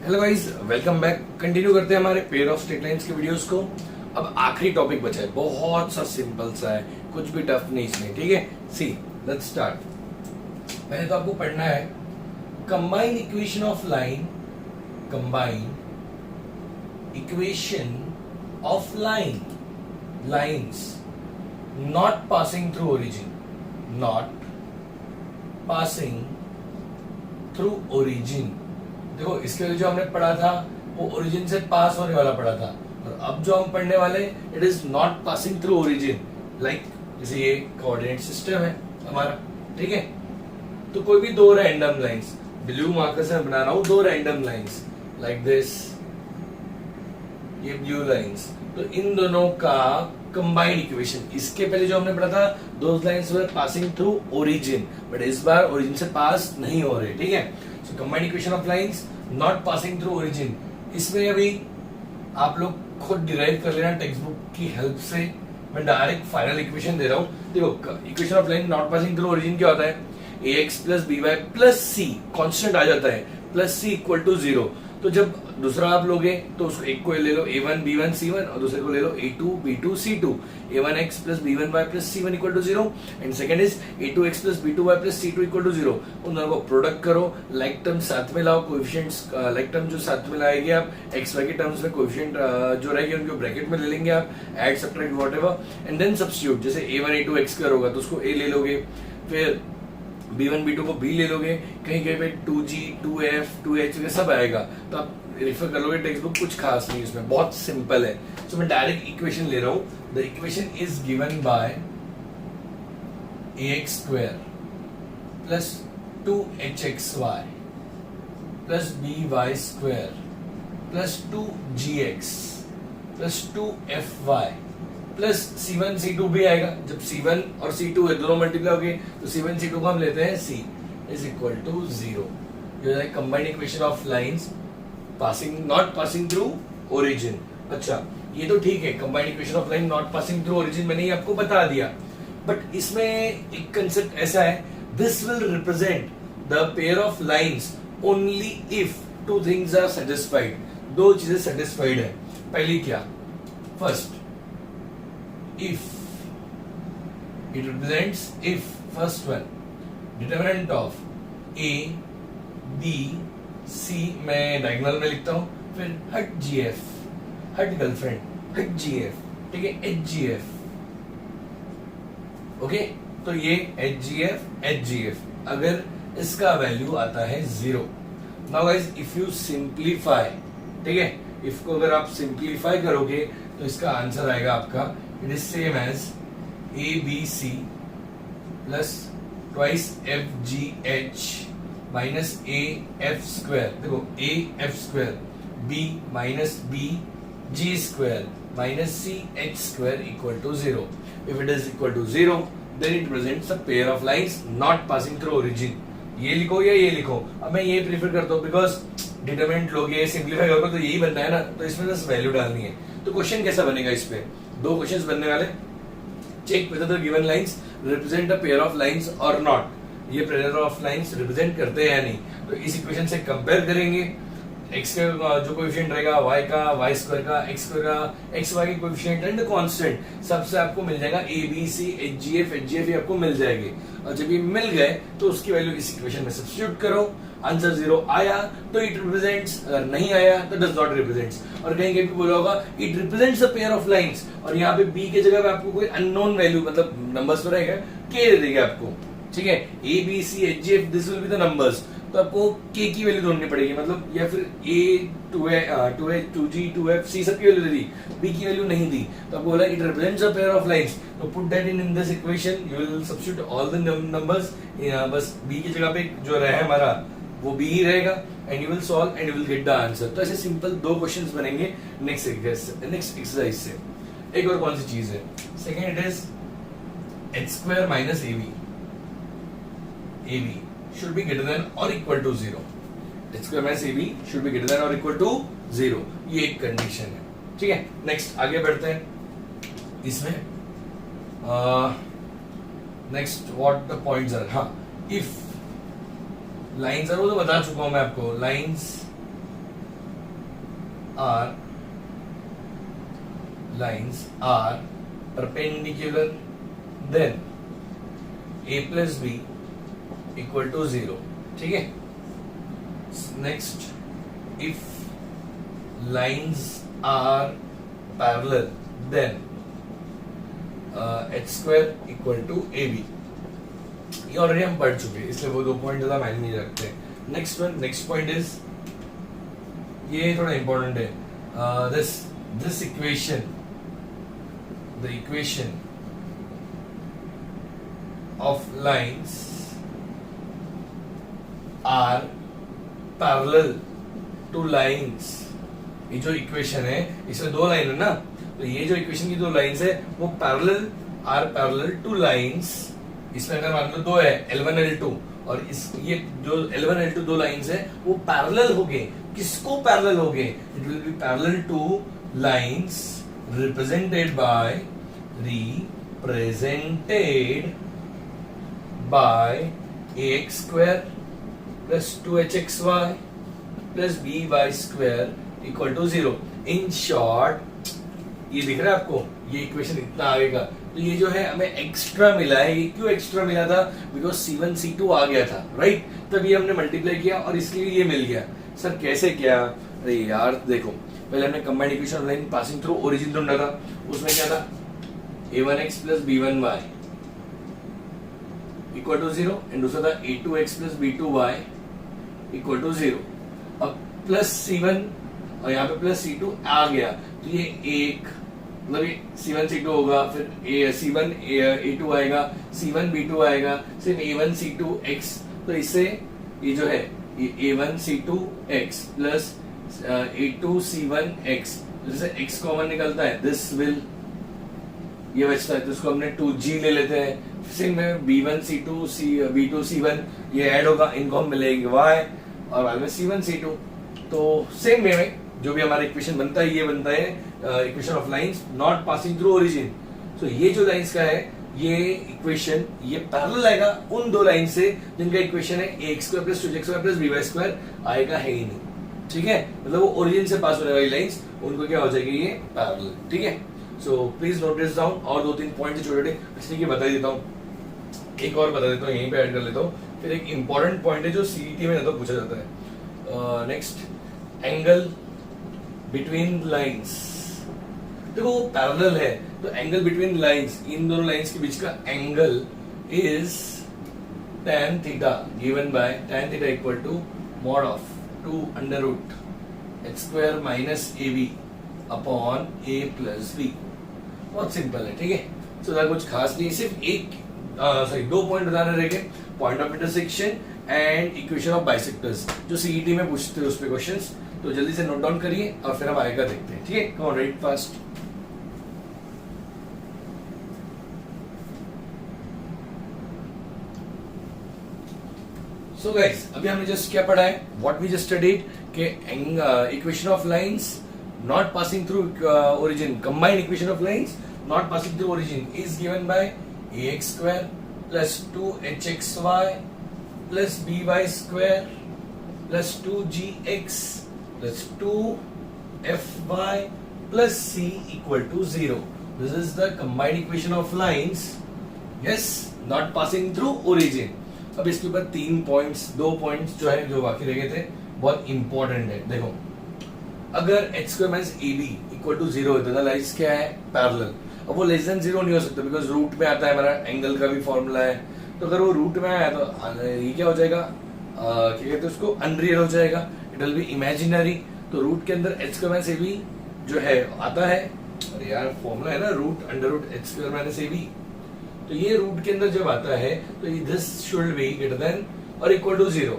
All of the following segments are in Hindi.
Hello guys, welcome back. Continue करते हैं हमारे पेयर ऑफ स्ट्रेट लाइंस के वीडियोस को। अब आखिरी टॉपिक बचा है, बहुत सा सिंपल सा है, कुछ भी टफ नहीं इसमें। ठीक है, सी लेट्स स्टार्ट। पहले तो आपको पढ़ना है combine equation of line, combine equation of line, lines not passing through origin, not passing through origin. देखो, इसके लिए जो हमने पढ़ा था वो ओरिजिन से पास होने वाला पढ़ा था, और अब जो हम पढ़ने वाले it is not passing through origin. Like जैसे ये कोऑर्डिनेट सिस्टम है हमारा, ठीक है। तो कोई भी दो रैंडम लाइंस, ब्लू मार्कर से मैं बना रहा हूं दो रैंडम लाइंस लाइक दिस, ये ब्लू लाइंस। तो इन दोनों का कंबाइंड इक्वेशन, इसके पहले जो हमने पढ़ा था those lines were passing through origin, but इस बार ओरिजिन से पास नहीं हो रहे, ठीक है। So combined equation of lines not passing through origin, इसमें अभी आप लोग खुद डिराइव कर लेना टेक्स्ट बुक की हेल्प से। मैं डायरेक्ट फाइनल इक्वेशन दे रहा हूं। देखो, equation of line not passing through origin क्या होता है, ax plus B Y plus C constant आ जाता है, प्लस सी इक्वल टू 0। तो जब दूसरा आप लोगे तो उसको एक को ले लो a1 b1 c1, और दूसरे को ले लो a2 b2 c2, a1x plus b1y plus c1 equal to 0, and second is a2x plus b2y plus c2 equal to 0। उन दोनों को प्रोडक्ट करो, लाइक टर्म साथ में लाओ, कोएफिशिएंट्स लाइक टर्म जो साथ में लाएंगे आप xy के टर्म्स में, कोएफिशिएंट जो रहेंगे उनको ब्रैकेट में ले लेंगे आप, add subtract whatever, and then substitute. जैसे a1 a2 x स्क्वायर होगा तो उसको a ले लोगे, फिर b1 b2 को b ले लोगे, कहीं कहीं पे 2g 2f 2h सब आएगा, तो आप रेफर कर लोगे टेक्स्ट बुक, कुछ खास नहीं इसमें, बहुत सिंपल है। सो मैं डायरेक्ट इक्वेशन ले रहा हूं। The equation is given by ax square plus 2hxy plus by square plus 2gx plus 2fy plus c1 c2 भी आएगा। जब c1 और c2 है दोनों मल्टीप्लाई हो गए तो c1 c2 को हम लेते हैं c इज इक्वल टू 0। ये है combined equation of lines passing not passing through origin. अच्छा, ये तो ठीक है, combined equation of line not passing through origin मैंने ये आपको बता दिया, बट इसमें एक कंसेप्ट ऐसा है, this will represent the pair of lines only if two things are satisfied. दो चीजें सेटिस्फाइड है। पहली क्या, first if it represents, if first one determinant of a b c, मैं डायगोनल में लिखता हूं, फिर हट gf, हट गर्लफ्रेंड, हट gf, ठीक है, hgf, ओके। तो ये hgf अगर इसका वैल्यू आता है 0। Now guys, if you simplify, ठीक है, इफ को अगर आप सिंप्लीफाई करोगे तो इसका आंसर आएगा आपका, it is same as ABC plus twice FGH minus AF square। देखो, AF square B minus BG square minus CH square equal to 0। If it is equal to 0, then it represents a pair of lines not passing through origin। ये लिखो या ये लिखो, अब मैं ये प्रीफर करता हूँ बिकॉज डिटरमिनेंट लोगे, सिंप्लीफाई करोगे तो यही बनना है ना, तो इसमें बस वैल्यू डालनी है। तो क्वेश्चन कैसा बनेगा, इस पे दो क्वेश्चंस बनने वाले। Check whether the given lines represent a pair of lines और नॉट, ये पेयर ऑफ लाइंस रिप्रेजेंट करते हैं या नहीं। तो इस इक्वेशन से कंपेयर करेंगे, x का जो कोएफिशिएंट रहेगा, y का, y स्क्वायर का, x स्क्वायर का, xy के कोएफिशिएंट एंड कांस्टेंट सबसे आपको मिल जाएगा a b c hgf ये आपको मिल जाएगी। और जब ये मिल गए तो उसकी वैल्यू इस इक्वेशन में सब्स्टिट्यूट करो, आंसर 0 आया तो इट रिप्रेजेंट्स, अगर नहीं आया तो डज नॉट रिप्रेजेंट्स। और कहीं कहीं बोला होगा it represents a pair of lines, और यहाँ पे b के जगह पे आपको कोई अननोन वैल्यू, मतलब नंबर्स तो रहेगा, k दे देगा आपको, ठीक है, a b c h g f this will be the numbers. तो आपको k की वैल्यू ढूंढनी पड़ेगी, मतलब या फिर a 2h 2g 2f c सब की वैल्यू दे दी, b की वैल्यू नहीं दी, तो आपको बोला it represents a pair of lines. तो put that in this equation, you will substitute all the numbers, बस b की जगह पे जो रहे हमारा वो b ही रहेगा, and you will solve and you will get the answer. तो ऐसे सिंपल दो क्वेश्चंस बनेंगे नेक्स्ट एक्सरसाइज से। एक और कौन सी चीज है, second it is h square minus ab should be greater than or equal to 0। h square minus ab should be greater than or equal to 0, ये एक कंडीशन है, ठीक है। नेक्स्ट आगे बढ़ते हैं इसमें। Next what the points are, हाँ, इफ लाइंस, वो तो बता चुका हूं मैं आपको, lines are lines are perpendicular, then a plus b equal to 0. ठीक है. Next, if lines are parallel, then h square equal to ab. ये ऑलरेडी हम पढ़ चुके हैं, इसलिए वो 2 पॉइंट ज्यादा मायने नहीं रखते. नेक्स्ट पॉइंट इज, ये थोड़ा इंपॉर्टेंट है. This equation, the equation of lines are parallel to lines. ये जो इक्वेशन है इसमें 2 लाइन है ना, तो ये जो इक्वेशन की 2 लाइन्स है वो parallel are parallel to lines. इसमें अगर मान लो 2 है L1 L2, और इस ये जो L1 L2 2 लाइन्स है वो पैरेलल हो गए. किसको पैरेलल हो गए? It will be parallel to lines represented by ax square plus 2hxy plus by square equal to 0. In short, ये दिख रहा है आपको, ये इक्वेशन इतना आगे का. तो ये जो है हमें एक्स्ट्रा मिला है. ये क्यों एक्स्ट्रा मिला था? बिकॉज C1 C2 आ गया था, राइट. तभी हमने मल्टीप्लाई किया और इसलिए ये मिल गया. सर कैसे किया? अरे यार देखो, पहले हमने combined equation of line passing through origin ढूंढा था. उसमें क्या था? a1x plus b1y equal to 0, and दूसरा था a2x plus b2y equal to 0. अब प्लस C1 और यहाँ पे प्लस C2 आ गया, तो ये एक मतलब ये C1 C2 होगा, फिर C1 A2 आएगा, C1 B2 आएगा, सिर्फ A1 C2 X. तो इससे ये जो है ये A1 C2 X plus A2 C1 X, जैसे X कॉमन निकलता है, दिस विल, ये बचता है तो इसको हमने 2G ले लेते हैं. फिर में B1 C2 B2 C1 ये ऐड होगा, इनको हम मिलेगी Y, और बाद में C1 C2. तो सेम वे में जो भी हमारा इक्वेशन बनता है, ये बनता है equation of lines not passing through origin. So ये जो लाइंस का है, ये इक्वेशन ये पैरेलल आएगा उन 2 लाइन से जिनका इक्वेशन है ax square plus 2xy plus by square आएगा है ही नहीं. ठीक है, मतलब वो ओरिजिन से पास होने वाली लाइंस, उनको क्या हो जाएगी? ये पैरेलल. ठीक है. So please note this down. और 2-3 पॉइंट छोटे छोटे इसलिए बता देता हूँ, एक और बता देता हूँ, यहीं पे ऐड कर लेता हूँ. फिर एक इंपॉर्टेंट पॉइंट है जो सीईटी में ज्यादा पूछा जाता है. Next, angle between lines. देखो वो पैरेलल है, तो एंगल बिटवीन लाइंस, इन दोनों लाइंस के बीच का angle is tan theta, given by tan theta equal to mod of 2 under root h square minus ab upon a plus b. बहुत सिंपल है. ठीक है. सो कुछ खास नहीं, सिर्फ एक 2 पॉइंट बताने रहेंगे, point of intersection and equation of bisectors, जो सीईटी में पूछते हैं उस पे क्वेश्चंस. तो जल्दी से नोट डाउन करिए और फिर हम आगे का देखते हैं. ठीक है, कम on, right fast. So guys, अभी हमने जस्ट क्या पढ़ा है? व्हाट वी जस्ट स्टडीड के equation of lines not passing through origin, combined equation of lines not passing through origin is given by ax square plus 2hxy plus by square plus 2gx plus 2fy plus c equal to 0. This is the combined equation of lines, yes, not passing through origin. अब इसके ऊपर 3 पॉइंट्स, 2 पॉइंट्स जो है, जो बाकी रह गए थे, बहुत इंपॉर्टेंट है. देखो, अगर h square minus ab equal to 0 होता है, लाइन्स क्या है? पैरेलल. अब वो लेस देन 0 नहीं हो सकता, बिकॉज रूट में आता है, हमारा एंगल का भी फॉर्मूला है. तो अगर वो रूट में आया तो ये क्या हो जाएगा? क्या कहते हैं उसको? अनरियल हो जाएगा. It will be imaginary. तो रूट के अंदर h स्क्वायर माइनस ab जो है आता है, अरे यार फॉर्मूला है ना, root under root h square minus ab. तो ये रूट के अंदर जब आता है तो this should be greater than और इक्वल टू 0.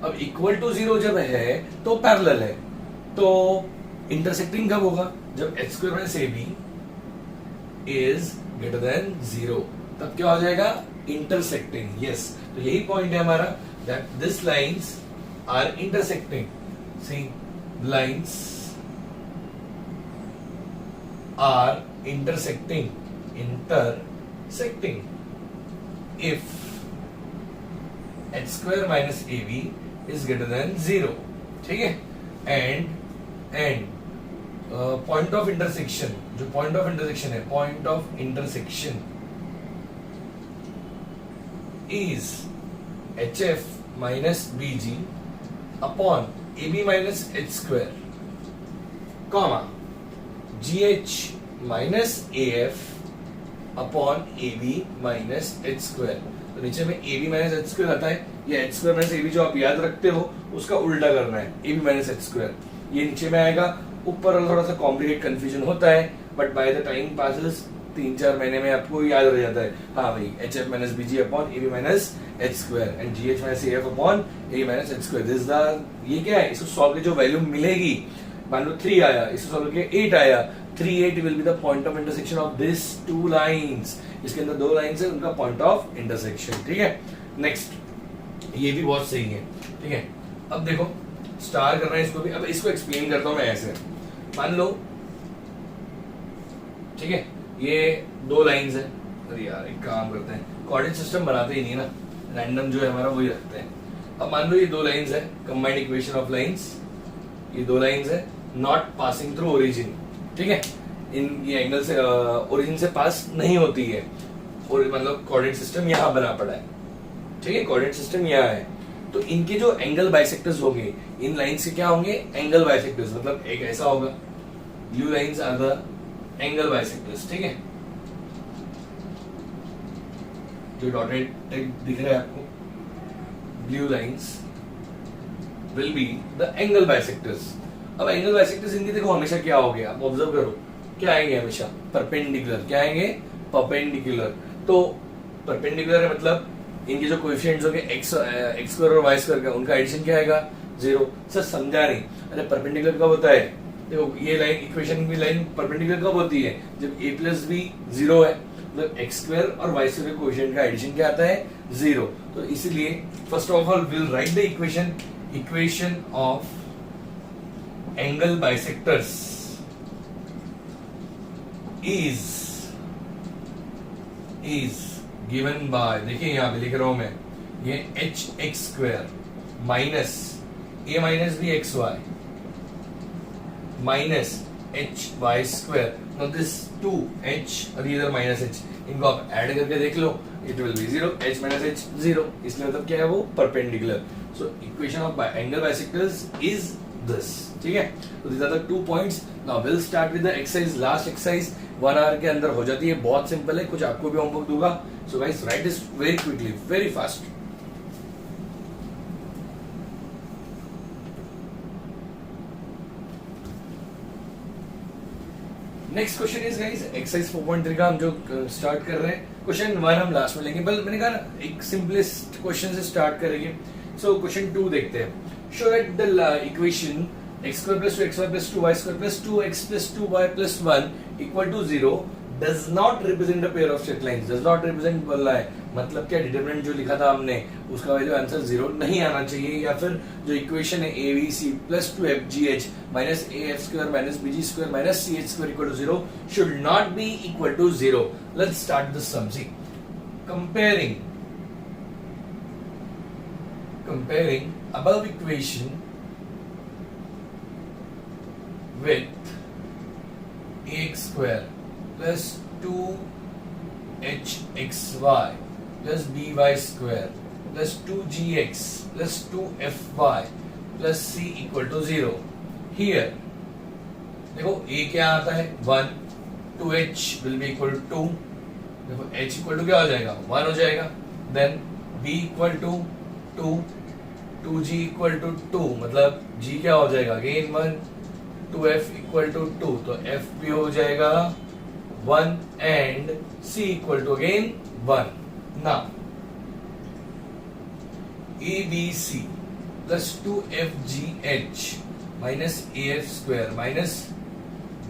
अब इक्वल टू 0 जब है तो पैरेलल है. तो इंटरसेक्टिंग कब होगा? जब h square minus ab is greater than 0, तब क्या हो जाएगा? इंटरसेक्टिंग. यस, तो यही पॉइंट है हमारा, that this lines are intersecting. See, lines are intersecting if h square minus ab is greater than 0. ठीक है. and पॉइंट ऑफ इंटरसेक्शन, जो पॉइंट ऑफ इंटरसेक्शन है, point of intersection is H F minus B G upon A B minus H square, comma G H minus A F upon A B minus H square. तो नीचे में A B minus H square आता है, ये H square minus A B जो आप याद रखते हो उसका उल्टा करना है, A B minus H square, ये नीचे में आएगा। ऊपर थोड़ा सा कॉम्प्लिकेट कंफ्यूजन होता है, but by the time passes 3-4 महीने में आपको याद रह जाता है, हाँ भाई H F minus B G upon A B minus H square and G H minus A F upon A B minus H square. This the, ये क्या है, इसको सॉल्व करके जो वैल्यू मिलेगी, मान लो 3 आया, इसको सॉल्व करके 8 आया, 3 8 will be the point of intersection of this two lines. इसके अंदर 2 लाइंस है, उनका पॉइंट ऑफ इंटरसेक्शन, ठीक है। नेक्स्ट, ये भी बहुत सही है, ठीक है। अब देखो स्टार करना है इसको भी, अब इसको एक्सप्लेन करता हूं मैं ऐसे, मान लो, ठीक है, ये 2 लाइंस है। अरे यार एक काम करते हैं, कोऑर्डिनेट सिस्टम बनाते ही नहीं ना, रैंडम जो है हमारा वही रखते हैं। अब मान लो ये 2 लाइंस है, कंबाइंड इक्वेशन ऑफ लाइंस, ये 2 लाइंस है, नॉट पासिंग थ्रू ओरिजिन, ठीक है, इन ये एंगल से ओरिजिन से पास नहीं होती है, और मतलब कोऑर्डिनेट सिस्टम यहाँ बना पड़ा है, ठीक है, कोऑर्डिनेट सिस्टम यहाँ है। तो इनके जो एंगल बाइसेक्टर्स होंगे, इन लाइंस के क्या होंगे, एंगल बाइसेक्टर्स, मतलब एक ऐसा होगा, blue lines are the angle bisectors, ठीक है, जो डॉटेड दिख रहा है आपको, blue lines will be the angle bisectors. अब एंगल बाइसेक्टर्स इनके देखो हमेशा क्या हो गया, आप ऑब्जर्व करो, क्या आएंगे हमेशा, परपेंडिकुलर, क्या आएंगे, परपेंडिकुलर। तो परपेंडिकुलर है मतलब इनके जो कोएफिशिएंट्स होंगे एक्स स्क्वायर और वाई स्क्वायर का, उनका एडिशन क्या आएगा, 0। सर समझा नहीं, अरे परपेंडिकुलर कब होता है, देखो ये लाइन इक्वेशन की लाइन परपेंडिकुलर कब होती है, जब a प्लस बी 0 है, मतलब एक्स स्क्वायर और वाई स्क्वायर के कोएफिशिएंट का एडिशन क्या आता है, 0। तो इसीलिए first of all will write the equation of angle bisectors is given by, देखिए यहां पे लिख रहा हूं मैं, ये H X square minus A minus B X Y minus H Y square, now this 2h और इधर माइनस एच, इनको आप ऐड करके देख लो, it will be 0, h minus H 0, इसलिए मतलब क्या है वो perpendicular. So equation of angle bisectors is this, ठीक है। तो these are the 2 points. Now we'll start with the exercise, last exercise 1 hour के अंदर हो जाती है, बहुत सिंपल है, कुछ आपको भी होमवर्क दूंगा, so guys write this very quickly, very fast. Next question is guys exercise 4.3 का हम जो स्टार्ट कर रहे हैं, क्वेश्चन 1 हम लास्ट में लेंगे, बल मैंने कहा ना एक सिंपलेस्ट क्वेश्चन से स्टार्ट करेंगे। सो क्वेश्चन 2 देखते हैं, show that the equation x square plus 2xy plus 2y square plus 2x plus 2y plus 1 equal to 0 does not represent a pair of straight lines, does not represent बोल रहा है, मतलब क्या, डिटरमिनेंट जो लिखा था हमने उसका वैल्यू आंसर 0 नहीं आना चाहिए, या फिर जो इक्वेशन है abc plus 2fgh minus af square minus bg square minus ch square equal to 0 should not be equal to 0. Let's start the sum. See, comparing above equation with ax square plus 2hxy plus by square plus 2gx plus 2fy plus c equal to 0. Here देखो a क्या आता है 1, 2h will be equal to 2, देखो h equal to क्या हो जाएगा 1 हो जाएगा, then b equal to 2, 2g equal to 2, मतलब g क्या हो जाएगा अगेन 1, 2f equal to 2, तो f भी हो जाएगा 1 and c equal to again 1. Now abc plus 2fgh minus af square minus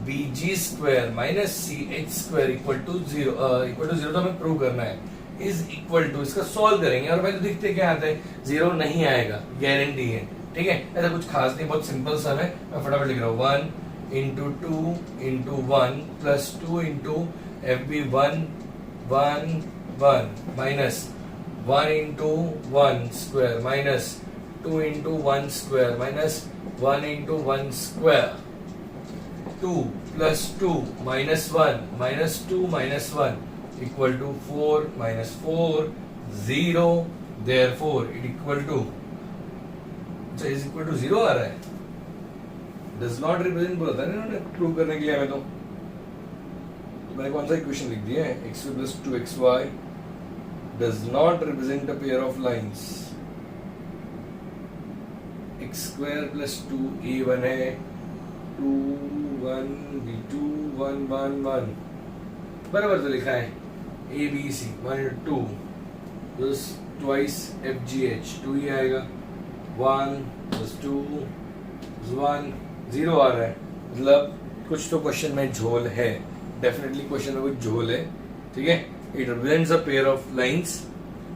bg square minus ch square equal to 0 तो हमें प्रूव करना है, इज इक्वल टू, इसका सॉल्व करेंगे और वैल्यू देखते क्या आता है, 0 नहीं आएगा, गारंटी है, ठीक है। ऐसा कुछ खास नहीं, बहुत सिंपल सा है, मैं फटाफट लिख रहा हूँ, 1 into 2 into 1 plus 2 into fb1 1 1 minus 1 into 1 square minus 2 into 1 square minus 1 into 1 square 2 plus 2 minus 1 minus 2 minus 1 equal to 4 minus 4 0, therefore it equal to, अच्छा is equal to 0 आ रहा है, does not represent बोला था ना इन्होंने प्रूव करने के लिए हमें, तो मैंने कौन सा इक्वेशन लिख दिया है, x plus 2xy does not represent a pair of lines, x square plus 2a1 है 2 1 b2 1 1 1 बराबर तो लिखा है abc 1 2 plus twice fgh 2 ही आएगा 1 plus 2 plus 1 0 आ रहा है, मतलब कुछ तो क्वेश्चन में झोल है, डेफिनेटली क्वेश्चन में कुछ झोल है, ठीक है। It represents a pair of lines,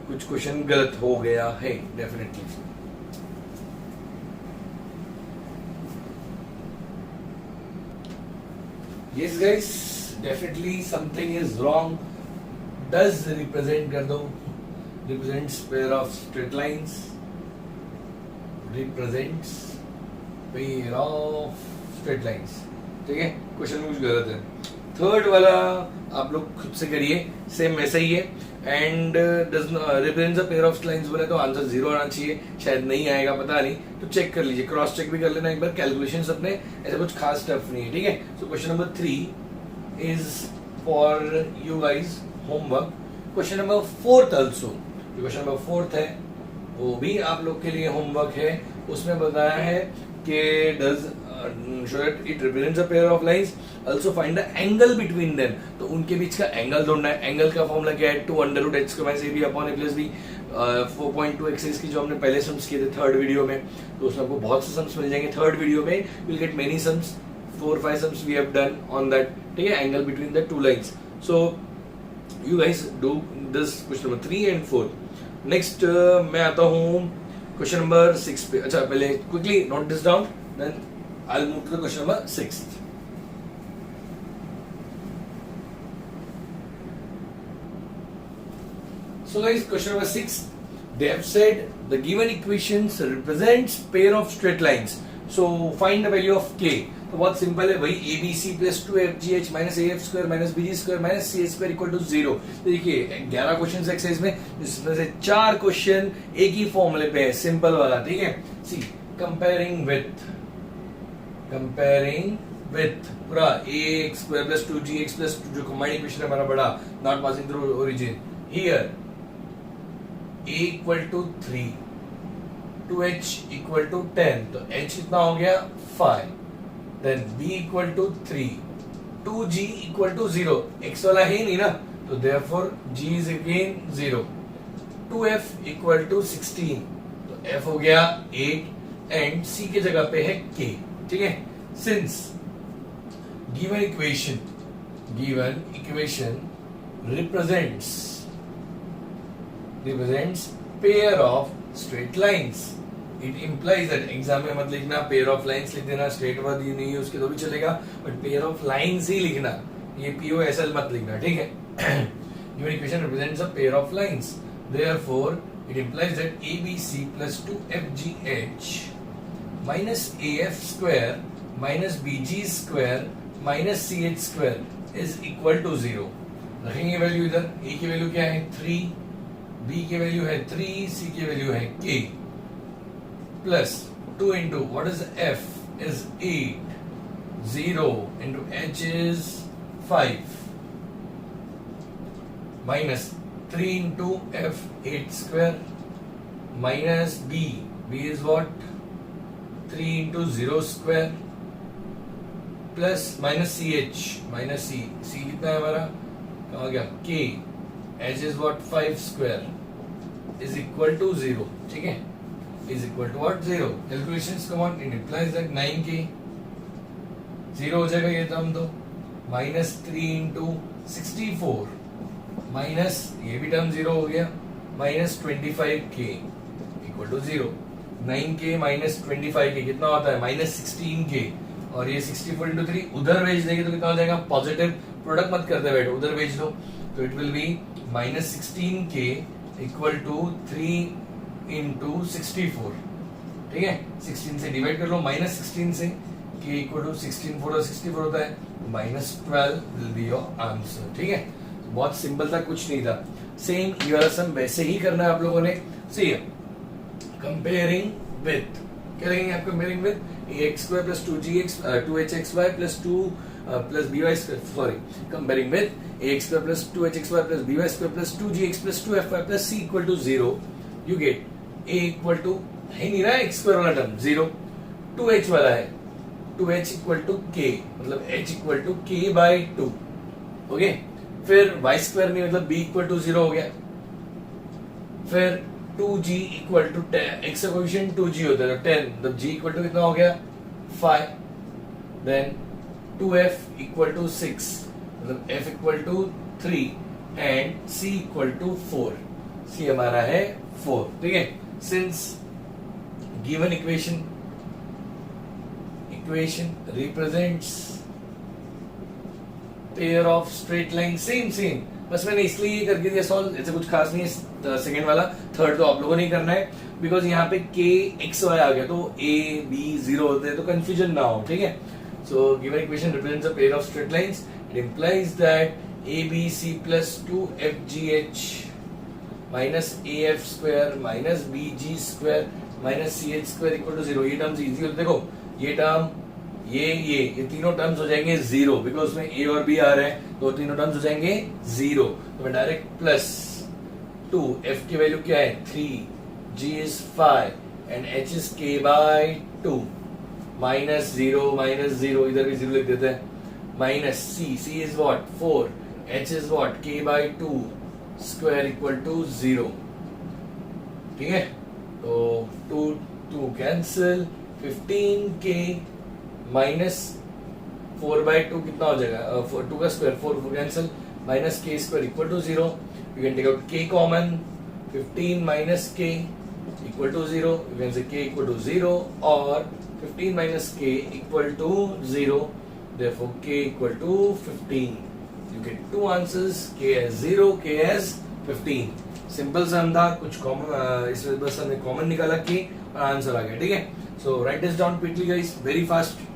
कुछ क्वेश्चन गलत हो गया है definitely. Yes guys, definitely something is wrong, does represent कर दो, represents pair of straight lines, represents pair of straight lines, ठीक है। क्वेश्चन में कुछ गलत है। थर्ड वाला आप लोग खुद से करिए, सेम वैसा ही है, and does represents a pair of lines बोले तो आंसर 0 आना चाहिए, शायद नहीं आएगा, पता नहीं, तो चेक कर लीजिए, क्रॉस चेक भी कर लेना एक बार, कैलकुलेशंस अपने, ऐसा कुछ खास टफ नहीं है, ठीक है। So question number 3 is for you guys homework. Question number 4 also, question number 4 है वो भी आप लोग के लिए होमवर्क है। उसमें बताया है कि does show that it represents a pair of lines, also find the angle between them, तो उनके बीच का एंगल ढूंढना है। एंगल का फॉर्मूला क्या है, 2 under root h square minus ab upon a plus b, 4.2 exercise की जो हमने पहले सम्स किए थे थर्ड वीडियो में, तो उसमें आपको बहुत से सम्स मिल जाएंगे। थर्ड वीडियो में you'll get many sums, 4-5 sums we have done on that, ठीक है, angle between the two lines। So you guys do this question number 3 and 4। Next मैं आता हूँ क्वेश्चन नंबर 6 पे। अच्छा पहले quickly note this down, then I'll move to the question number 6. So guys, question number 6, they have said the given equations represents pair of straight lines. So find the value of k. तो बहुत सिंपल है, वही abc plus 2fgh minus af square minus bg square minus ch square equal to 0। तो देखिए 11 क्वेश्चन एक्सरसाइज में, जिसमें से 4 क्वेश्चन एक ही फॉर्मूले पे है, सिंपल वाला, ठीक है। सी कंपेयरिंग विथ पूरा ax square plus 2gx plus 2 जो कंबाइंड इक्वेशन है हमारा बड़ा, not passing through origin, here a equal to 3, 2h equal to 10, तो h कितना हो गया 5, then b equal to 3, 2g equal to 0, x वाला है नहीं ना, तो therefore g is again 0, 2f equal to 16, तो f हो गया 8 एंड c के जगह पे है k, ठीक है। Since given equation represents pair of straight lines, it implies that exam में मत लिखना pair of lines लिख देना, straight वर्ड नहीं है उसके तो भी चलेगा, but pair of lines ही लिखना, ये POSL मत लिखना, ठीक है। Given equation represents a pair of lines, therefore it implies that ABC plus 2FGH minus AF square minus BG square minus CH square is equal to 0। रखेंगे वैल्यू इधर, A की वैल्यू क्या है 3, B की वैल्यू है 3, C की वैल्यू है K, plus 2 into what is F is 8, 0 into H is 5, minus 3 into F 8 square minus B is what 3 into 0 square plus minus सी कितना है हमारा, कहाँ गया k, h is what 5 square is equal to 0, ठीक है, is equal to what 0। Calculations come on, it implies that 9k 0 हो जाएगा ये टर्म, तो माइनस 3 into 64 माइनस ये भी टर्म 0 हो गया, minus 25k equal to 0। 9k minus 25k कितना होता है माइनस 16k, और ये 64 into 3 उधर भेज देंगे तो कितना हो जाएगा पॉजिटिव, प्रोडक्ट मत करते बैठो, उधर भेज दो, तो it will be minus 16k equal to 3 into 64, ठीक है। 16 से डिवाइड कर लो, माइनस 16 से k इक्वल टू 16 4 64 होता है, -12 विल बी योर आंसर। ठीक है, बहुत सिंपल था, कुछ नहीं था। सेम ये वाला सम वैसे ही करना है आप लोगों ने। सी कंपेयरिंग विथ, क्या लगेंगे आप comparing with ax square plus 2gx 2hxy plus 2 plus by square, sorry, comparing with ax square plus 2hxy plus by square plus 2gx plus 2fy plus c equal to 0, you get a equal to है नहीं रहा है x square वाला टर्म 0, 2h वाला है 2h equal to k, मतलब h equal to k by 2, okay. फिर y square नहीं, मतलब b equal to 0 हो गया। फिर 2g इक्वल टू 10, x का कोएफिशिएंट 2g होता है तो 10, मतलब g इक्वल टू कितना हो गया 5। देन 2f इक्वल टू 6, मतलब f equal to 3 and c equal to 4, c हमारा है 4। ठीक है, since given equation represents pair of straight line, same बस मैंने इसलिए ये करके दिया सॉल्व, ऐसे कुछ खास नहीं है। सेकंड वाला, थर्ड तो आप लोगों ने ही करना है, बिकॉज यहाँ पे k x y आ गया तो a b 0 होते हैं तो कंफ्यूजन ना हो। ठीक है, so given equation represents a pair of straight lines, it implies that abc plus 2fgh minus af square minus bg square minus ch square equal to 0। ये टर्म्स इजी होते, देखो ये टर्म ये तीनों टर्म्स हो जाएंगे 0, बिकॉज में a और b आ रहे हैं तो तीनों टर्म्स हो जाएंगे 0। तो मैं डायरेक्ट प्लस 2, f की वैल्यू क्या है 3, g is 5 and h is k by 2, minus 0 इधर भी 0 लिख देते हैं, minus c is what 4, h is what k by 2 square equal to 0। ठीक है, तो 2 कैंसिल, 15k माइनस 4 बाय 2 कितना हो जाएगा 2 का square 4 cancel, minus k square equal to 0। You can take out k common, 15 minus k equal to 0, you can say k equal to 0 और 15 minus k equal to 0, therefore k equal to 15। You get two answers, k as 0, k as 15। Simple sum था, कुछ कॉमन इसमें बस हमने कॉमन निकाला k और आंसर आ गया। ठीक है, so write this down quickly guys, very fast.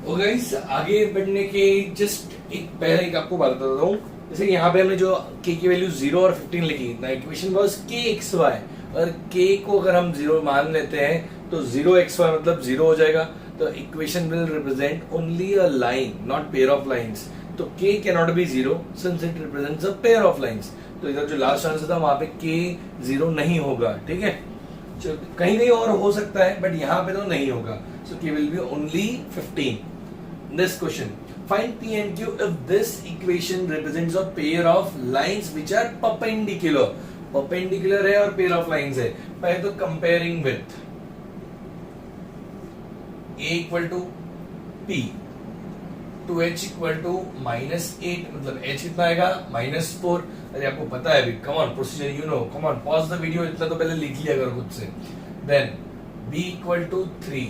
Oh guys, आगे बढ़ने के जस्ट एक पहले एक आपको बात बता दूं, जैसे यहाँ पे हमने जो k की वैल्यू 0 और 15 लिखी, ना इक्वेशन वाज kxy, और k को अगर हम 0 मान लेते हैं तो 0xy मतलब 0 हो जाएगा, तो equation will represent only a line, not pair of lines. तो k cannot be 0 since it represents a pair of lines. तो इधर जो लास्ट आंसर था वहां पे k 0 नहीं होगा। ठीक है, कहीं कहीं और हो सकता है बट यहाँ पे तो नहीं होगा, सो k will be only 15। Next question, find P and Q if this equation represents a pair of lines which are perpendicular। perpendicular है और pair of lines है। पहले तो comparing with A equal to P, 2H equal to -8, मतलब H कितना आएगा -4। अरे आपको पता है अभी, come on procedure you know, come on pause the video, इतना तो पहले लिख लिया करो खुद से। Then B equal to 3,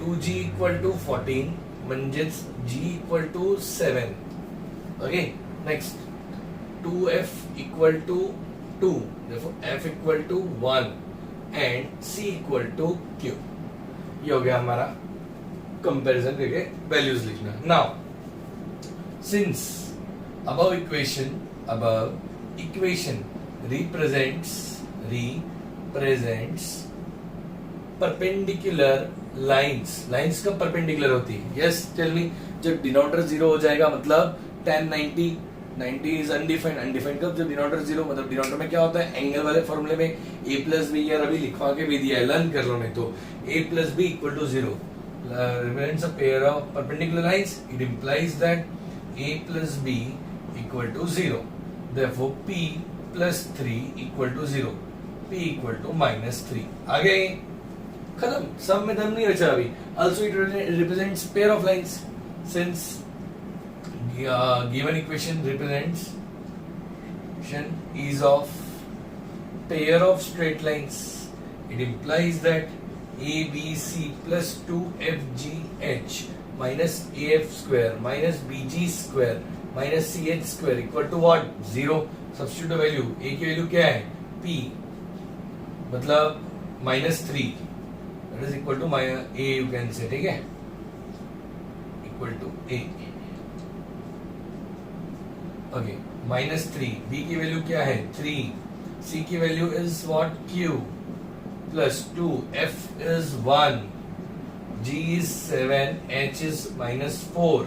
2G equal to 14, म्हणजेच g equal to 7। Okay, next 2f equal to 2, therefore f equal to 1 and c equal to q। ये हो गया हमारा कंपैरिजन करके वैल्यूज लिखना। Now since above equation represents perpendicular lines कब परपेंडिकुलर होती है? यस टेल मी, जब डिनोमिनेटर 0 हो जाएगा मतलब tan 90 इज अनडिफाइंड कब? जब डिनोमिनेटर 0, मतलब डिनोमिनेटर में क्या होता है, एंगल वाले फॉर्मूले में a प्लस बी, यार अभी लिखवा के भी दिया है, लर्न कर लो, नहीं तो a plus B equal to 0 represents a pair of perpendicular lines, it implies that a plus b equal to 0, therefore p plus 3 equal to 0, p equal to -3। आगे खत्म, सब में दम नहीं बचा अभी। Also it represents pair of lines, since given equation represents is of pair of straight lines, it implies that ABC plus 2FGH minus AF square minus BG square minus CH square equal to what? 0। Substitute value, A की वैल्यू क्या है P, मतलब -3 that is equal to a you can say, ठीक है, equal to a। Okay, -3, b की वैल्यू क्या है 3, c की value is what q +2, f is 1, g is 7, h is -4,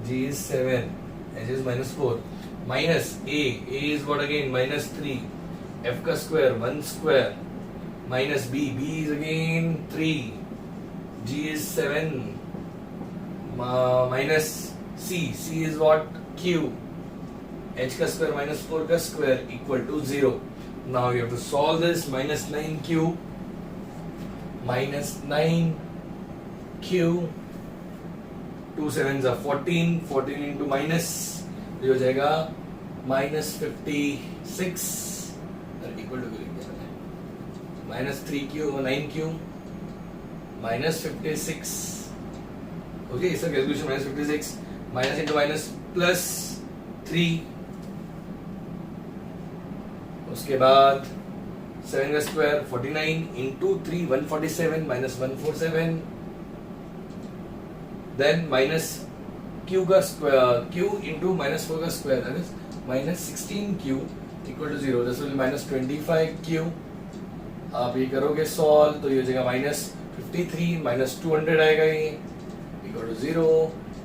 g is 7, h is -4, minus a is what again -3, f का square 1 square, minus b is again 3, g is 7, minus c is what q, h का square -4 का square equal to 0. Now you have to solve this. -9q -9q 2 sevens are 14, 14 into minus ये हो जाएगा -56 equal to -3q 9q -56. Okay, इसका कैलकुलेशन -56 माइनस इंटू माइनस +3, उसके बाद 7 का square 49 into 3 147 -147, then minus q का स्क्वायर q इंटू -4 का square that is -16q equal to 0, this will -25q। आप ये करोगे सॉल्व तो ये हो जाएगा -53 -200 आएगा, ये equal to 0,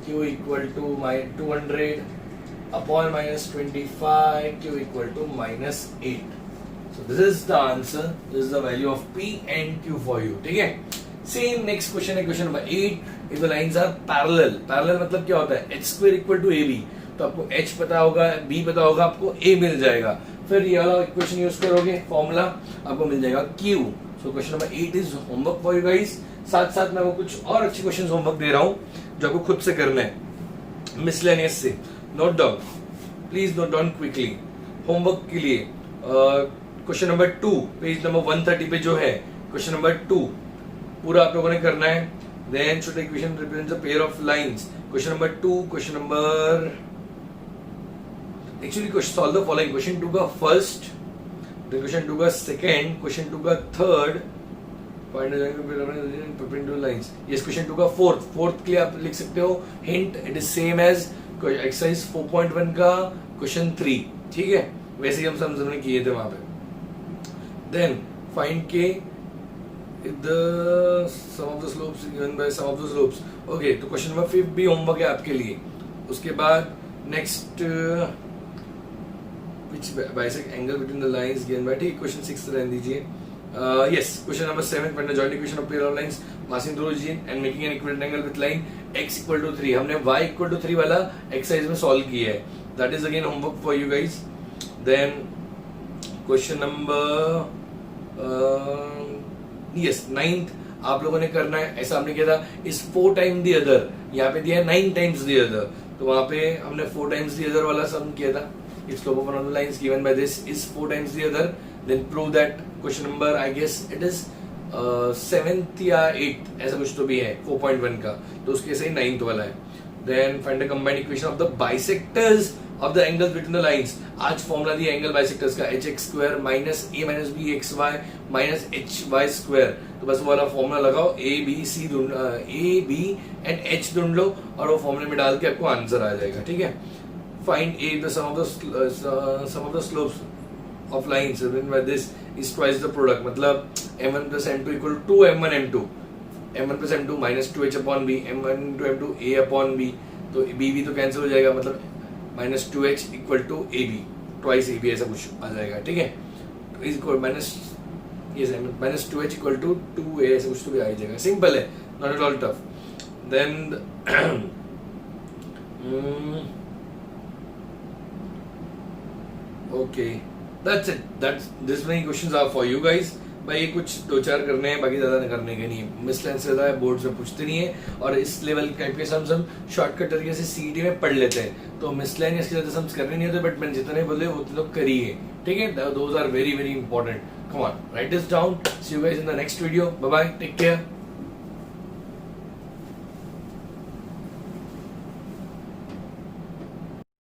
q equal to 200 upon -25, q equal to -8. So this is the answer. This is the value of p and q for you. ठीक है? Same next question है question number 8. If the lines are parallel. Parallel मतलब क्या होता है? h square equal to ab. तो आपको h पता होगा, b पता होगा, आपको a मिल जाएगा। फिर ये वाला इक्वेशन यूज करोगे, फॉर्मूला आपको मिल जाएगा q. So question number 8 is homework for you guys. साथ साथ मैं वो कुछ और अच्छे क्वेश्चन होमवर्क दे रहा हूँ जो आपको खुद से करना है मिसलेनियस से। Note down, please note down quickly. Homework के लिए क्वेश्चन नंबर 2 पेज नंबर 130 पे जो है क्वेश्चन नंबर 2 पूरा आप लोगों ने करना है। Then should equation represents a pair of lines. Question number 2, question number actually question solve the following. Question 2 का first, then question 2 का second, question 2 का third, find the perpendicular lines. Yes, question 2 का fourth के लिए आप लिख सकते हो hint it is same as exercise 4.1 का क्वेश्चन 3, ठीक है, वैसे ही हम हमने किए थे वहां पे। देन फाइंड के sum of the slopes given by sum of the slopes. Okay, तो क्वेश्चन नंबर 5 भी होमवर्क है आपके लिए। उसके बाद next which bisect angle between the lines given by, ठीक, क्वेश्चन 6 रहने दीजिए। Yes, question number 7, find the joint equation of pair of lines passing through origin and making an equivalent angle with line x equal to 3. हमने y equal to 3 वाला एक्सरसाइज में सॉल्व किया है। That is again homework for you guys. Then question number yes 9th आप लोगों ने करना है, ऐसा हमने किया था is 4 times the other, यहाँ पे दिया है 9 times the other, तो वहाँ पे हमने 4 times the other वाला सम किया था। If slope of one of the lines given by this is 4 times the other, then prove that question number I guess it is 7th या 8th ऐसा कुछ तो भी है 4.1 का, तो उसके सही 9th वाला है। Then find the combined equation of the bisectors of the angles between the lines. आज फॉर्मूला दिया एंगल बाइसेक्टर्स का hx square minus a minus b xy minus hy square, तो बस वो वाला फॉर्मूला लगाओ, a b and h ढूंढ लो और वो फॉर्मूले में डाल के आपको आंसर आ जाएगा, ठीक है। Find a the sum of the slopes of lines written by this is twice the product, मतलब m1 plus m2 equal to 2m1 m2, m1 plus m2 minus 2h upon b, m1 into m2 a upon b, तो b तो कैंसिल हो जाएगा, मतलब minus 2h equal to ab, twice ab ऐसा कुछ आ जाएगा, ठीक है। is equal minus 2h equal to 2a ऐसा कुछ तो भी आ जाएगा, सिंपल है, not at all tough. Then okay, that's it. This many questions are for you guys. भाई कुछ 2-4 करने हैं, बाकी ज्यादा करने के नहीं। मिसलेनियस से ज्यादा बोर्ड से पूछते नहीं है, और इस लेवल टाइप के सम्स हम शॉर्टकट तरीके से सीईटी में पढ़ लेते हैं, तो मिसलेनियस के ज्यादा सम्स करने नहीं होते, बट मैंने जितने बोले वो तो करिए, ठीक है। Those are very very important. Come on, write this down. See you guys in the next video. Bye bye, take care.